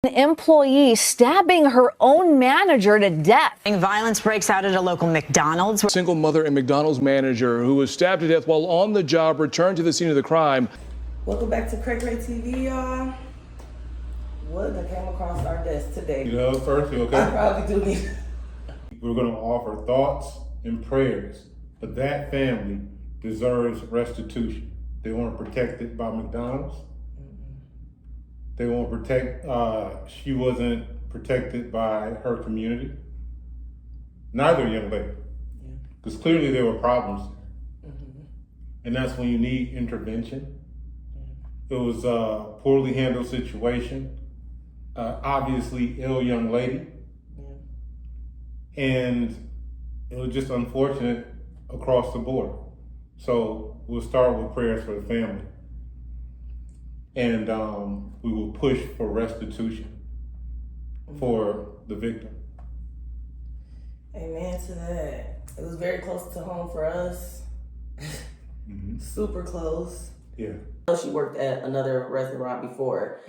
An employee stabbing her own manager to death. Violence breaks out at a local McDonald's. A single mother and McDonald's manager who was stabbed to death while on the job returned to the scene of the crime. Welcome back to Craig Ray TV, y'all. What that came across our desk today? You know, first, you okay? I probably do need. We're going to offer thoughts and prayers, but that family deserves restitution. They weren't protected by McDonald's. They won't protect, she wasn't protected by her community. Neither young lady. Because clearly there were problems there. And that's when you need intervention. It was a poorly handled situation. Obviously ill young lady. And it was just unfortunate across the board. So we'll start with prayers for the family. And we will push for restitution for the victim. Amen to that. It was very close to home for us. Super close. Yeah. She worked at another restaurant before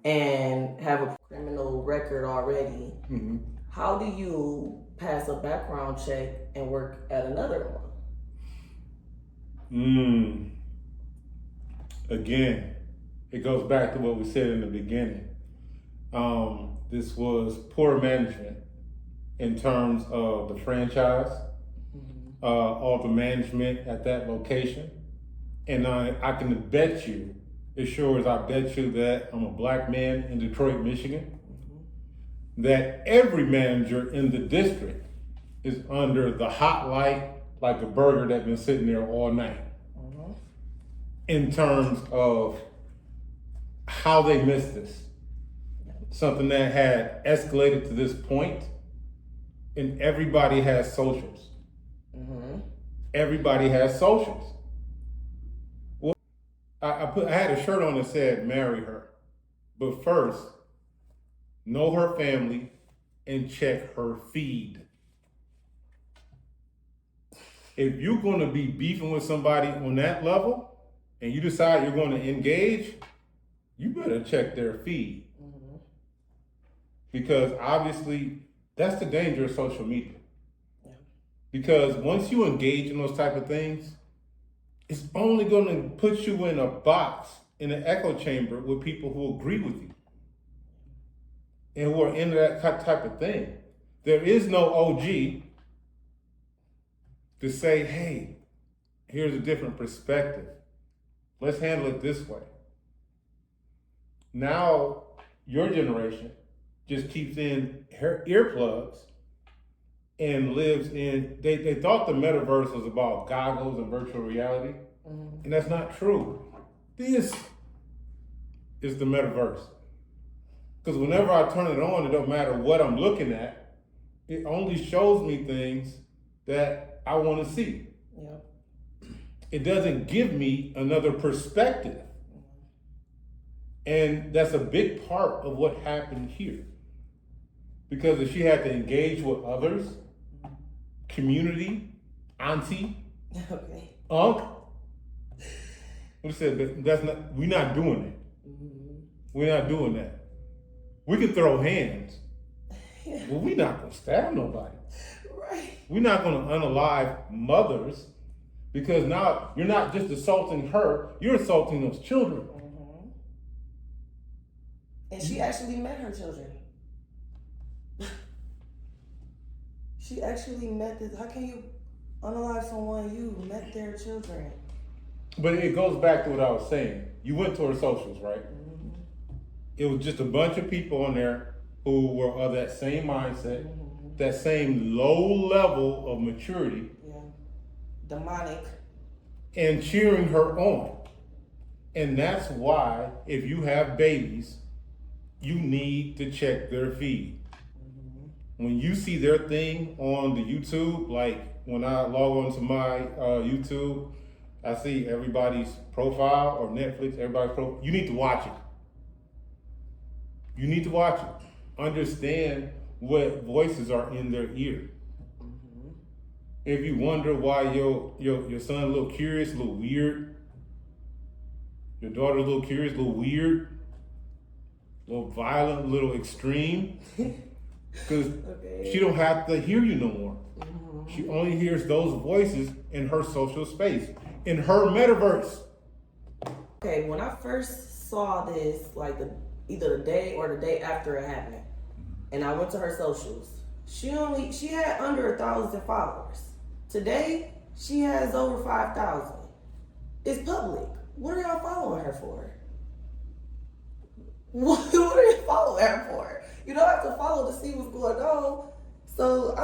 and have a criminal record already. How do you pass a background check and work at another one? Again, it goes back to what we said in the beginning. This was poor management in terms of the franchise, all the management at that location. And I can bet you, as sure as I bet you that I'm a black man in Detroit, Michigan, that every manager in the district is under the hot light like a burger that's been sitting there all night. In terms of how they missed this. Something that had escalated to this point, and everybody has socials. Everybody has socials. Well, I had a shirt on that said, marry her. But first, know her family and check her feed. If you're gonna be beefing with somebody on that level, and you decide you're gonna engage, you better check their feed. Because obviously, that's the danger of social media. Because once you engage in those type of things, it's only gonna put you in a box, in an echo chamber with people who agree with you. And who are into that type of thing. There is no OG to say, hey, here's a different perspective. Let's handle it this way. Now, your generation just keeps in her earplugs and lives in, they thought the metaverse was about goggles and virtual reality, and that's not true. This is the metaverse. Because whenever I turn it on, it don't matter what I'm looking at, it only shows me things that I want to see. It doesn't give me another perspective. And that's a big part of what happened here. Because if she had to engage with others, community, auntie, uncle, we said, but we're not doing it. We're not doing that. We can throw hands, but we're not gonna stab nobody. We're not gonna unalive mothers, because now you're not just assaulting her, you're assaulting those children. And she actually met her children. She actually met this. How can you unalive someone you met their children? But it goes back to what I was saying. You went to her socials, right? It was just a bunch of people on there who were of that same mindset, that same low level of maturity. Demonic. And cheering her on. And that's why, if you have babies, you need to check their feed. When you see their thing on the YouTube, like when I log on to my YouTube, I see everybody's profile, or Netflix, everybody's profile. You need to watch it. You need to watch it. Understand what voices are in their ear. If you wonder why your son a little curious, a little weird, your daughter a little curious, a little weird, a little violent, a little extreme, because Okay. she don't have to hear you no more. She only hears those voices in her social space, in her metaverse. Okay, when I first saw this, like either the day or the day after it happened, and I went to her socials, she had under 1,000 followers. Today, she has over 5,000. It's public. What are y'all following her for? What are you following her for? You don't have to follow to see what's going on. So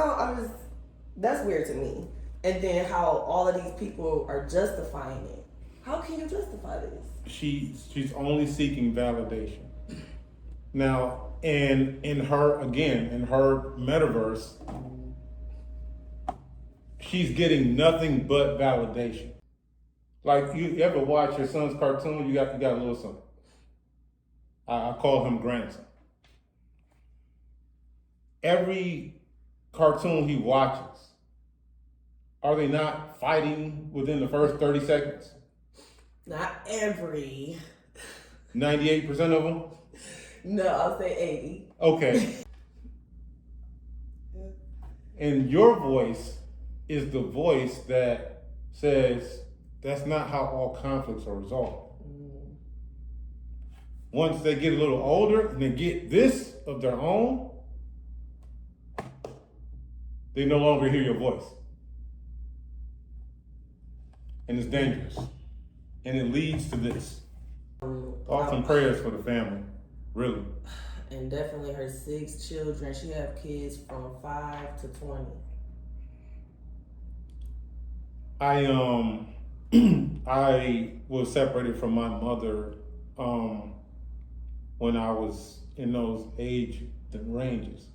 that's weird to me. And then how all of these people are justifying it. How can you justify this? She's only seeking validation. Now, in her metaverse, she's getting nothing but validation. Like you ever watch your son's cartoon? You got a little son. I call him grandson. Every cartoon he watches, are they not fighting within the first 30 seconds? Not every. 98% of them? No, I'll say 80. Okay. And your voice is the voice that says that's not how all conflicts are resolved. Once they get a little older and they get this of their own, they no longer hear your voice. And it's dangerous. And it leads to this. Thoughts and prayers for the family, really. And definitely her 6 children. She have kids from 5 to 20. I was separated from my mother when I was in those age ranges.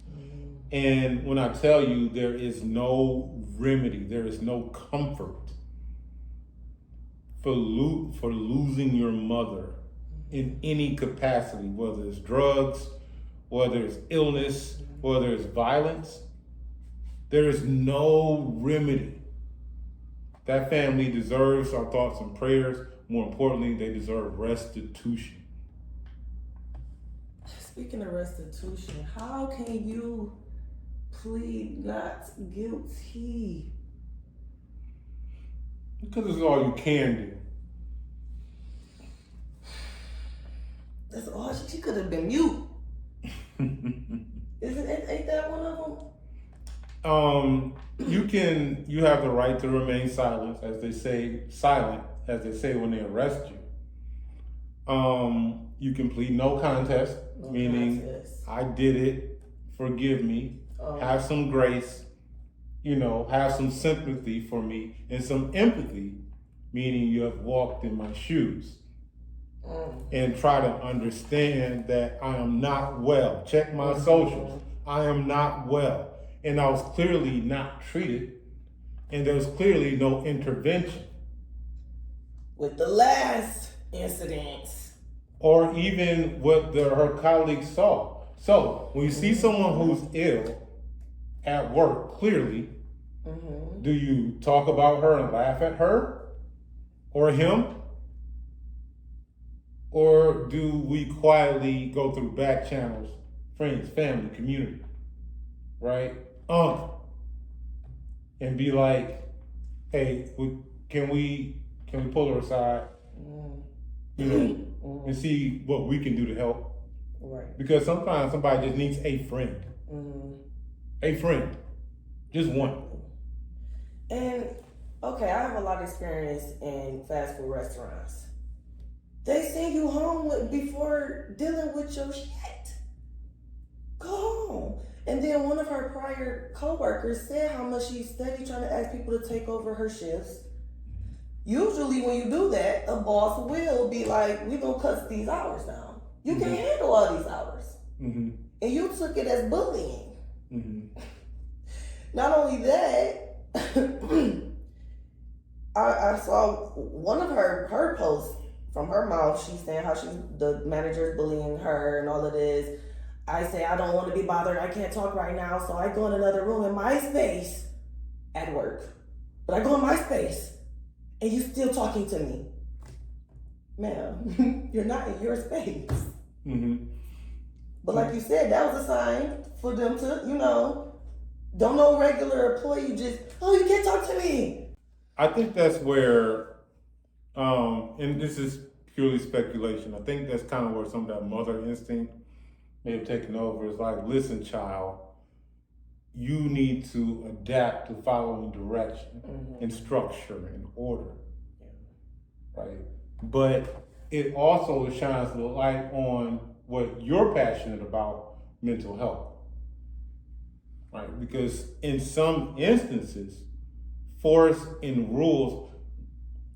And when I tell you there is no remedy, there is no comfort for losing your mother in any capacity, whether it's drugs, whether it's illness, whether it's violence, there is no remedy. That family deserves our thoughts and prayers. More importantly, they deserve restitution. Speaking of restitution, how can you plead not guilty? Because it's all you can do. That's all she could have been mute. Ain't that one of them? You have the right to remain silent, as they say when they arrest you. You can plead no contest, meaning I did it, forgive me, have some grace, have some sympathy for me, and some empathy, meaning you have walked in my shoes. And try to understand that I am not well. Check my socials. I am not well. And I was clearly not treated, and there was clearly no intervention. With the last incidents. Or even what her colleagues saw. So when you see someone who's ill at work, clearly, do you talk about her and laugh at her or him? Or do we quietly go through back channels, friends, family, community, right? And be like, hey, can we pull her aside, and see what we can do to help? Right. Because sometimes somebody just needs a friend. A friend. Just one. And, okay, I have a lot of experience in fast food restaurants. They send you home before dealing with your shit. Go home. And then one of her prior co-workers said how much she's steady trying to ask people to take over her shifts. Usually when you do that, a boss will be like, we're going to cut these hours down. You can't handle all these hours. And you took it as bullying. Not only that, I saw one of her posts from her mouth. She's saying how the manager's bullying her and all of this. I say, I don't want to be bothered. I can't talk right now. So I go in another room in my space at work. But I go in my space and you still talking to me. Ma'am, you're not in your space. But like you said, that was a sign for them to, don't no regular employee just, oh, you can't talk to me. I think that's where, and this is purely speculation, I think that's kind of where some of that mother instinct may have taken over. It's like, listen, child, you need to adapt to following direction and structure and order, right? But it also shines the light on what you're passionate about, mental health, right? Because in some instances, force and rules,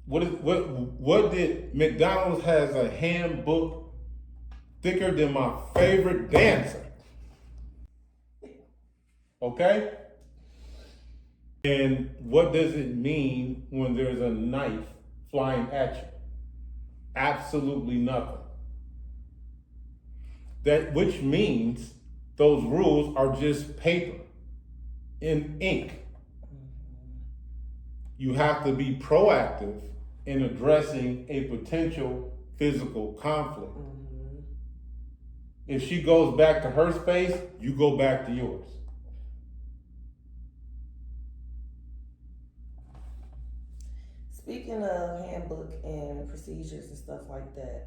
what did McDonald's has a handbook thicker than my favorite dancer? Okay? And what does it mean when there's a knife flying at you? Absolutely nothing. Which means those rules are just paper in ink. You have to be proactive in addressing a potential physical conflict. If she goes back to her space, you go back to yours. Speaking of handbook and procedures and stuff like that,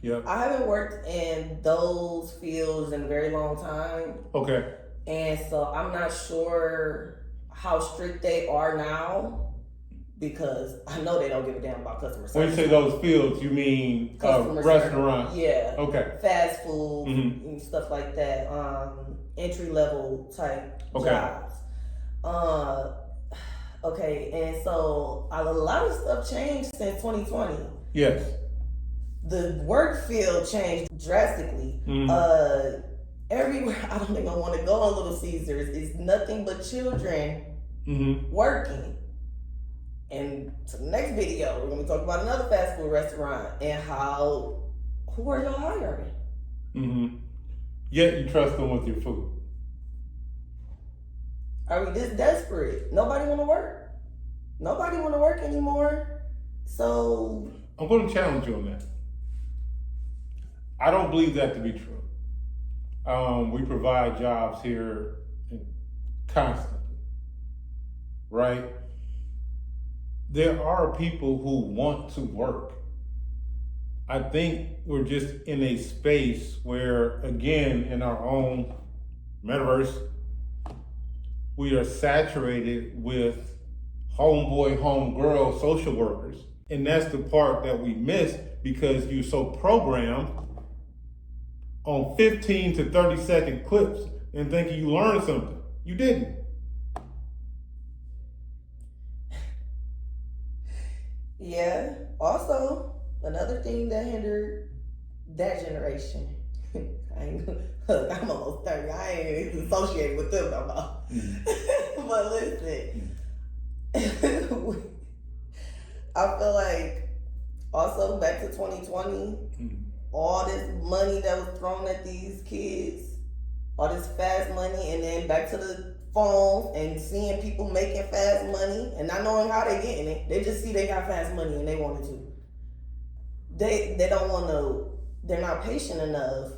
Yeah. I haven't worked in those fields in a very long time. Okay. And so I'm not sure how strict they are now, because I know they don't give a damn about customer service. When you say those fields, you mean restaurant? Yeah. Okay. Fast food and stuff like that. Entry level type jobs. Okay, and so a lot of stuff changed since 2020. Yes. The work field changed drastically. Everywhere, I don't think I want to go on Little Caesars. It's nothing but children working. And to the next video, we're going to talk about another fast food restaurant and who are y'all hiring? Yet you trust them with your food. Are we this desperate? Nobody want to work. Nobody want to work anymore. So I'm going to challenge you on that. I don't believe that to be true. We provide jobs here constantly, right? There are people who want to work. I think we're just in a space where, again, in our own metaverse, we are saturated with homeboy, homegirl social workers. And that's the part that we miss, because you're so programmed on 15 to 30-second clips and thinking you learned something. You didn't. yeah. Also, another thing that hindered that generation. I'm almost 30. I ain't even associated with them no more. But listen, I feel like also back to 2020, all this money that was thrown at these kids, all this fast money, and then back to the phones and seeing people making fast money and not knowing how they getting it. They just see they got fast money and they wanted to. They don't want to, they're not patient enough.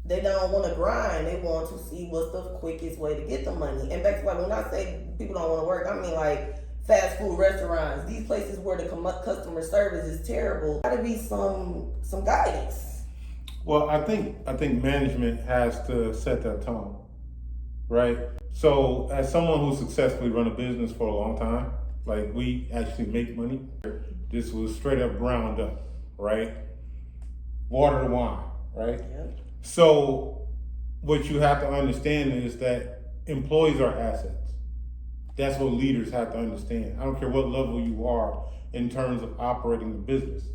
They don't want to grind. They want to see what's the quickest way to get the money. And back to like when I say people don't want to work, I mean like fast food restaurants, these places where the customer service is terrible. Gotta be some guidance. Well, I think management has to set that tone, right? So as someone who successfully run a business for a long time, like we actually make money. This was straight up ground up, right? Water to wine, right? Yep. So what you have to understand is that employees are assets. That's what leaders have to understand. I don't care what level you are in terms of operating the business.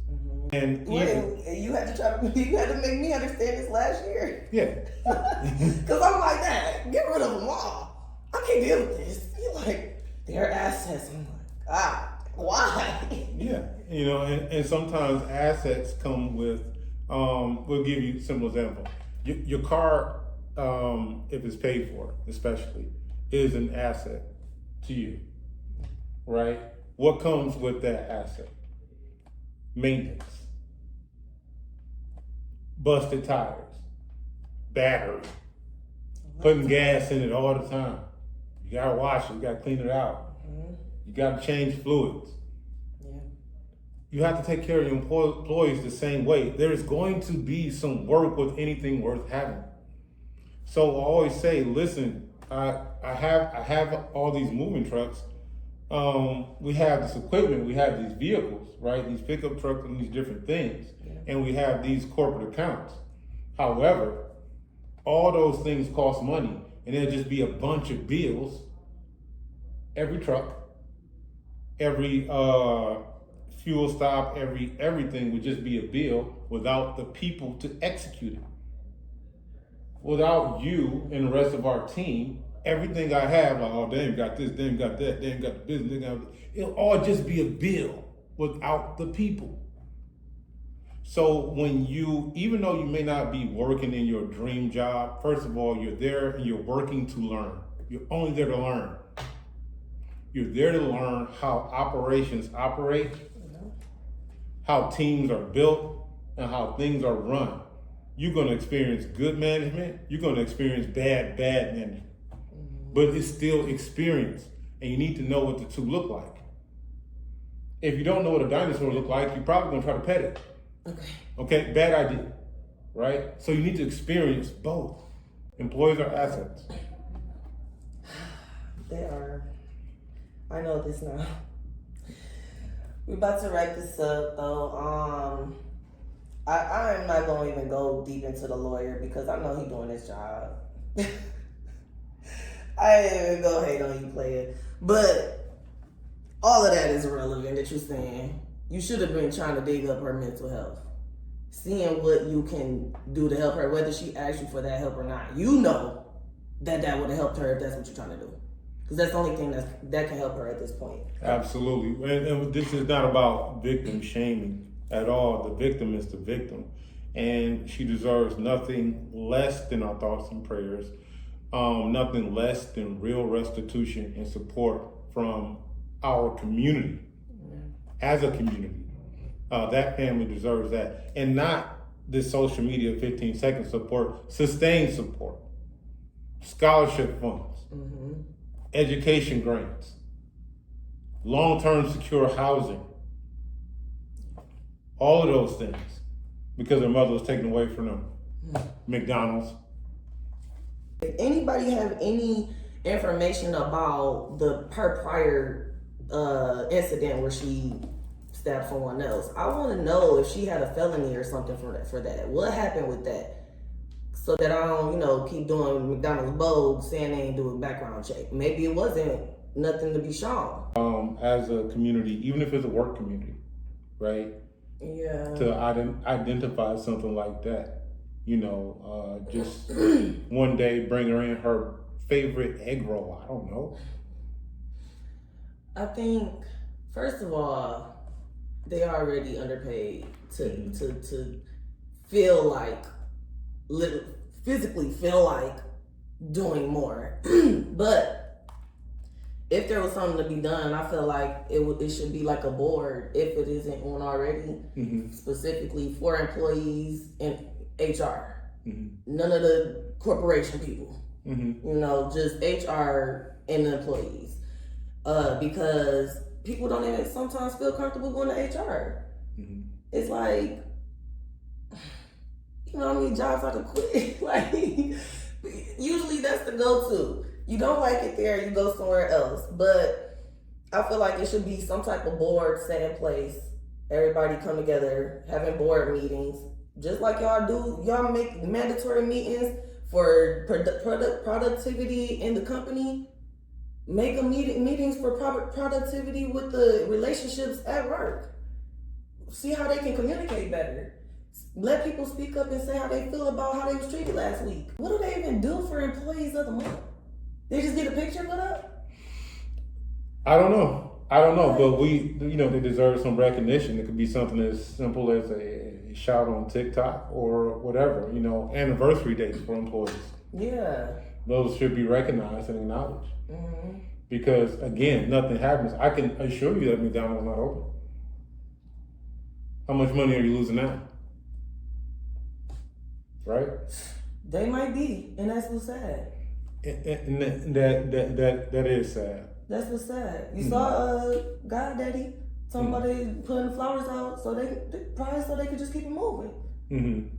And you had to make me understand this last year. Yeah. Cause I'm like, that, get rid of them all. I can't deal with this. You're like, they're assets. I'm like, why? Yeah, and sometimes assets come with, we'll give you a simple example. Your car, if it's paid for, especially, is an asset to you, right? What comes with that asset? Maintenance. Busted tires. battery, putting gas in it all the time. You gotta wash it, you gotta clean it out. You gotta change fluids. You have to take care of your employees the same way. There's going to be some work with anything worth having. So I always say, listen, I have all these moving trucks. We have this equipment, we have these vehicles, right? These pickup trucks and these different things. And we have these corporate accounts. However, all those things cost money, and there'll just be a bunch of bills. Every truck, every fuel stop, everything would just be a bill without the people to execute it. Without you and the rest of our team, everything I have, like, oh, they ain't got this, they ain't got that, they ain't got the business, it'll all just be a bill without the people. So when even though you may not be working in your dream job, first of all, you're there and you're working to learn. You're only there to learn. You're there to learn how operations operate, how teams are built, and how things are run. You're gonna experience good management, you're gonna experience bad management. But it's still experience, and you need to know what the two look like. If you don't know what a dinosaur look like, you're probably gonna try to pet it. Okay, bad idea, right? So you need to experience both. Employees are assets. They are. I know this now. We're about to wrap this up though. I am not gonna even go deep into the lawyer because I know he's doing his job. I ain't even gonna hate on you, player. But all of that is irrelevant that you're saying. You should have been trying to dig up her mental health. Seeing what you can do to help her, whether she asks you for that help or not. You know that would have helped her if that's what you're trying to do. Because that's the only thing that can help her at this point. Absolutely. And this is not about victim shaming at all. The victim is the victim. And she deserves nothing less than our thoughts and prayers, nothing less than real restitution and support from our community. As a community, that family deserves that. And not this social media 15-second support, sustained support, scholarship funds, education grants, long-term secure housing, all of those things, because their mother was taken away from them. McDonald's. If anybody have any information about her prior incident where she stabbed someone else, I want to know if she had a felony or something for that. What happened with that? So that I don't, keep doing McDonald's bold saying they ain't doing background check. Maybe it wasn't nothing to be shown. As a community, even if it's a work community, right? Yeah. To identify something like that, just one day bring her in her favorite egg roll. I don't know. I think, first of all, they already underpaid to feel like, physically feel like doing more. But if there was something to be done, I feel like it should be like a board, if it isn't one already, specifically for employees and HR. None of the corporation people. Just HR and the employees. Because people don't even sometimes feel comfortable going to HR. It's like, how many jobs I could quit? Like, usually that's the go-to. You don't like it there, you go somewhere else. But I feel like it should be some type of board set in place. Everybody come together, having board meetings. Just like y'all do, y'all make mandatory meetings for productivity in the company. Make a meetings for productivity with the relationships at work. See how they can communicate better. Let people speak up and say how they feel about how they was treated last week. What do they even do for employees of the month? They just get a picture put up? I don't know, but they deserve some recognition. It could be something as simple as a shout on TikTok or whatever, anniversary dates for employees. Yeah. Those should be recognized and acknowledged. Because again, nothing happens. I can assure you that McDonald's not open. How much money are you losing now? Right? They might be, and that's what's sad. And that is sad. That's what's sad. You saw God Daddy talking about they putting the flowers out so they probably so they could just keep it moving.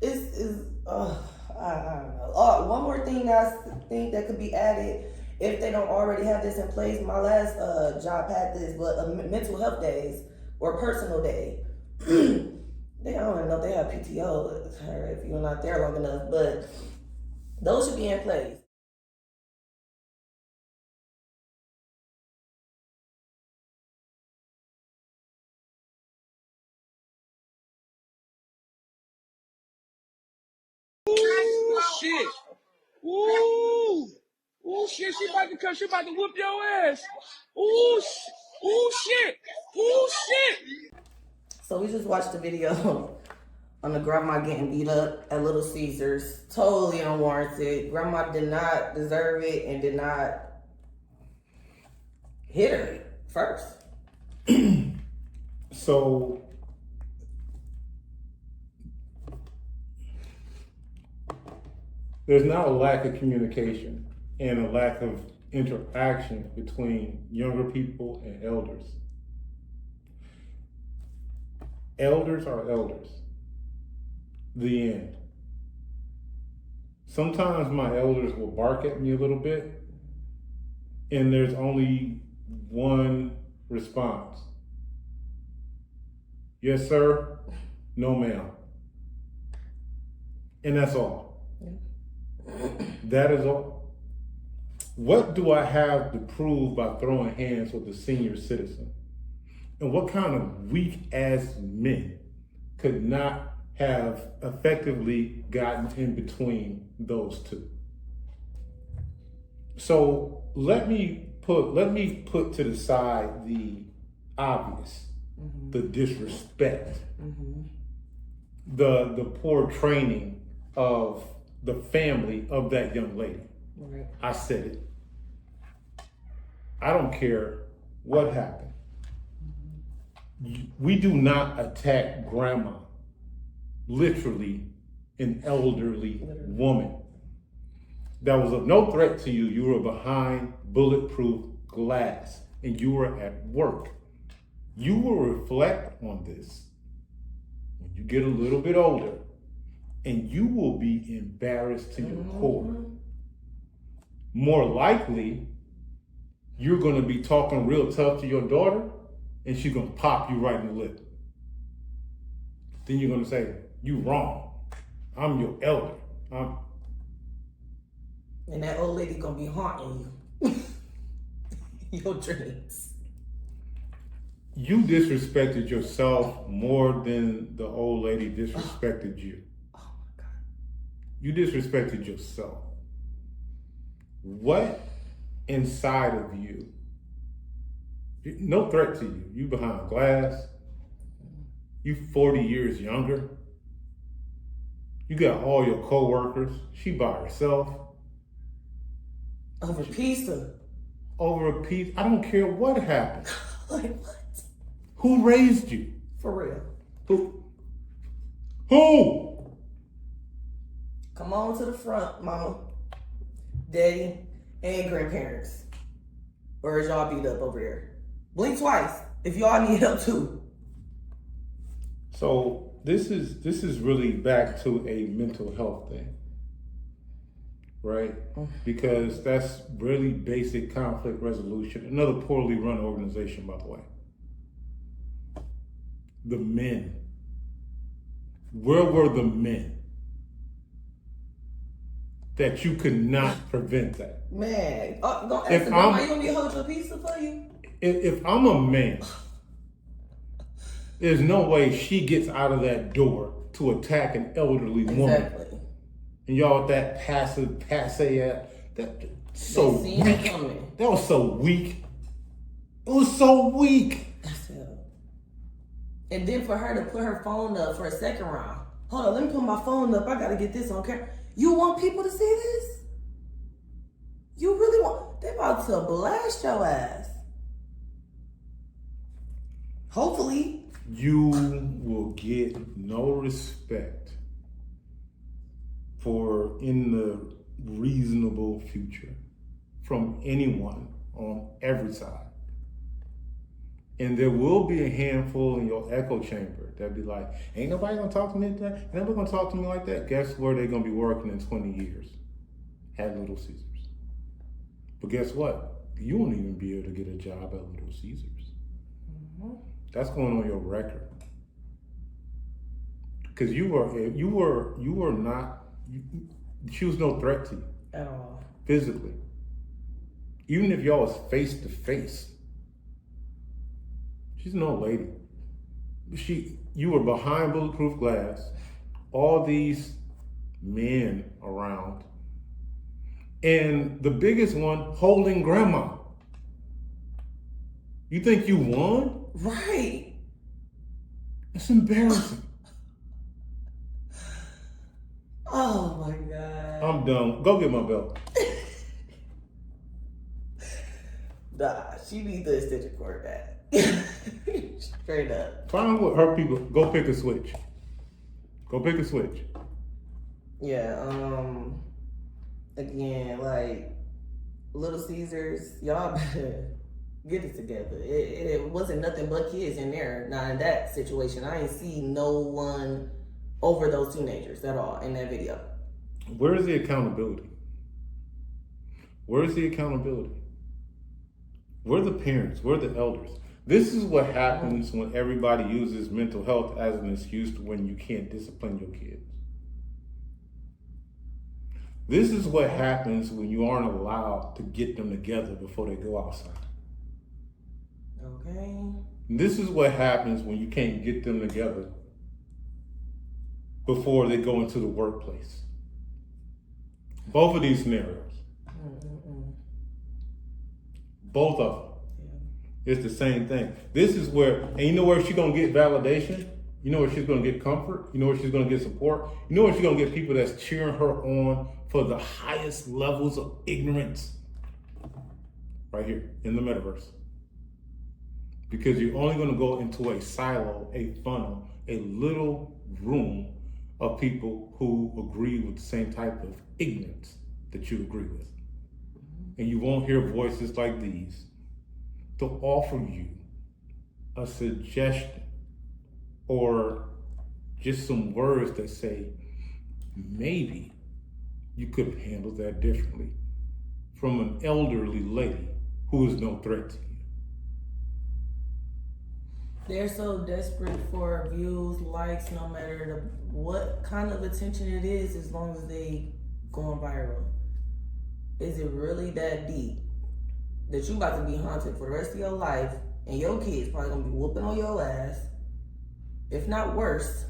It's I don't know. One more thing I think that could be added if they don't already have this in place. My last job had this, but mental health days or personal day. I don't even know if they have PTO if you're not there long enough, but those should be in place. Ooh, shit. Ooh. Ooh, shit. She about to come. She about to whoop your ass. Ooh, ooh, shit. Ooh, shit. So we just watched the video on the grandma getting beat up at Little Caesars. Totally unwarranted. Grandma did not deserve it and did not hit her first. So there's now a lack of communication and a lack of interaction between younger people and elders. Elders are elders. The end. Sometimes my elders will bark at me a little bit, and there's only one response. Yes, sir. No, ma'am. And that's all. That is all. What do I have to prove by throwing hands with a senior citizen? And what kind of weak ass men could not have effectively gotten in between those two? So let me put to the side the obvious, the disrespect, the poor training of the family of that young lady. Right. I said it. I don't care what happened. We do not attack grandma, literally an elderly woman that was of no threat to you. You were behind bulletproof glass and you were at work. You will reflect on this when you get a little bit older, and you will be embarrassed to your core. More likely, you're going to be talking real tough to your daughter, and she's going to pop you right in the lip. Then you're going to say, you wrong. I'm your elder. And that old lady gonna be haunting you. Your dreams. You disrespected yourself more than the old lady disrespected you. Oh my God. You disrespected yourself. What inside of you? No threat to you. You behind glass. You 40 years younger. You got all your co-workers. She by herself. Over pizza. Over a piece. I don't care what happened. Like what? Who raised you? For real. Who? Come on to the front, mama, daddy, and grandparents. Or is y'all beat up over there? Blink twice if y'all need help too. So this is really back to a mental health thing, right? Because that's really basic conflict resolution. Another poorly run organization, by the way. The men. Where were the men that you could not prevent that? Man, don't ask If the grandma, I'm- you want me to hold your pizza for you? If I'm a man, there's no way she gets out of that door to attack an elderly woman. Exactly. And y'all with that passe that so They seen it weak. coming. That was so weak. It was so weak. And then for her to put her phone up for a second round. Hold on, let me put my phone up. I gotta get this on camera. You want people to see this? You really want? They about to blast your ass. Hopefully. You will get no respect for in the reasonable future from anyone on every side. And there will be a handful in your echo chamber that be like, ain't nobody gonna talk to me like that? Ain't nobody gonna talk to me like that? Guess where they're gonna be working in 20 years? At Little Caesars. But guess what? You won't even be able to get a job at Little Caesars. That's going on your record. Because she was no threat to you. At all. Physically. Even if y'all was face to face. She's an old lady. You were behind bulletproof glass, all these men around, and the biggest one holding grandma. You think you won? Right. It's embarrassing. Oh my God. I'm done. Go get my belt. Nah, she needs the extension cord back. Straight up. Find what her people. Go pick a switch. Go pick a switch. Yeah, again, like, Little Caesars, y'all better get it together. It wasn't nothing but kids in there. Now, in that situation, I ain't see no one over those teenagers at all in that video. Where is the accountability? Where is the accountability? Where are the parents? Where are the elders? This is what happens when everybody uses mental health as an excuse to when you can't discipline your kids. This is what happens when you aren't allowed to get them together before they go outside. Okay. This is what happens when you can't get them together before they go into the workplace. Both of these scenarios. Both of them. It's the same thing. This is where, and you know where she's gonna get validation? You know where she's gonna get comfort? You know where she's gonna get support? You know where she's gonna get people that's cheering her on for the highest levels of ignorance? Right here, in the metaverse. Because you're only gonna go into a silo, a funnel, a little room of people who agree with the same type of ignorance that you agree with. And you won't hear voices like these to offer you a suggestion or just some words that say, maybe you could have handled that differently from an elderly lady who is no threat to you. They're so desperate for views, likes, no matter what kind of attention it is, as long as they going viral. Is it really that deep that you about to be haunted for the rest of your life and your kids probably gonna be whooping on your ass, if not worse,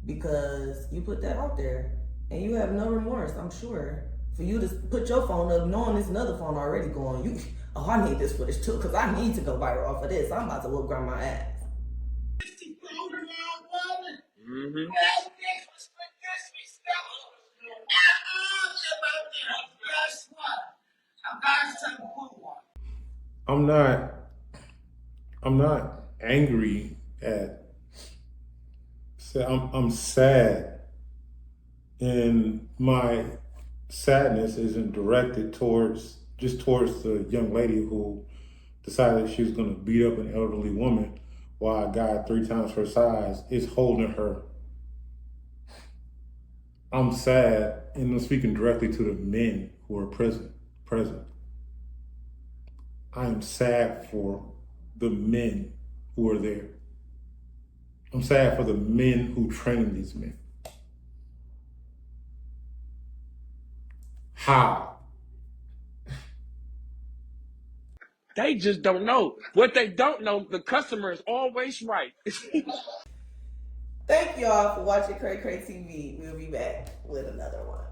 because you put that out there and you have no remorse, I'm sure, for you to put your phone up knowing there's another phone already going. I need this footage too, because I need to go viral off of this. I'm about to whoop grandma ass. Mm-hmm. I'm not angry at, I'm sad, and my sadness isn't directed towards the young lady who decided she was going to beat up an elderly woman while a guy 3 times her size is holding her. I'm sad, and I'm speaking directly to the men who are present. I am sad for the men who are there. I'm sad for the men who train these men. How? They just don't know. What they don't know, the customer is always right. Thank y'all for watching Cray Cray TV. We'll be back with another one.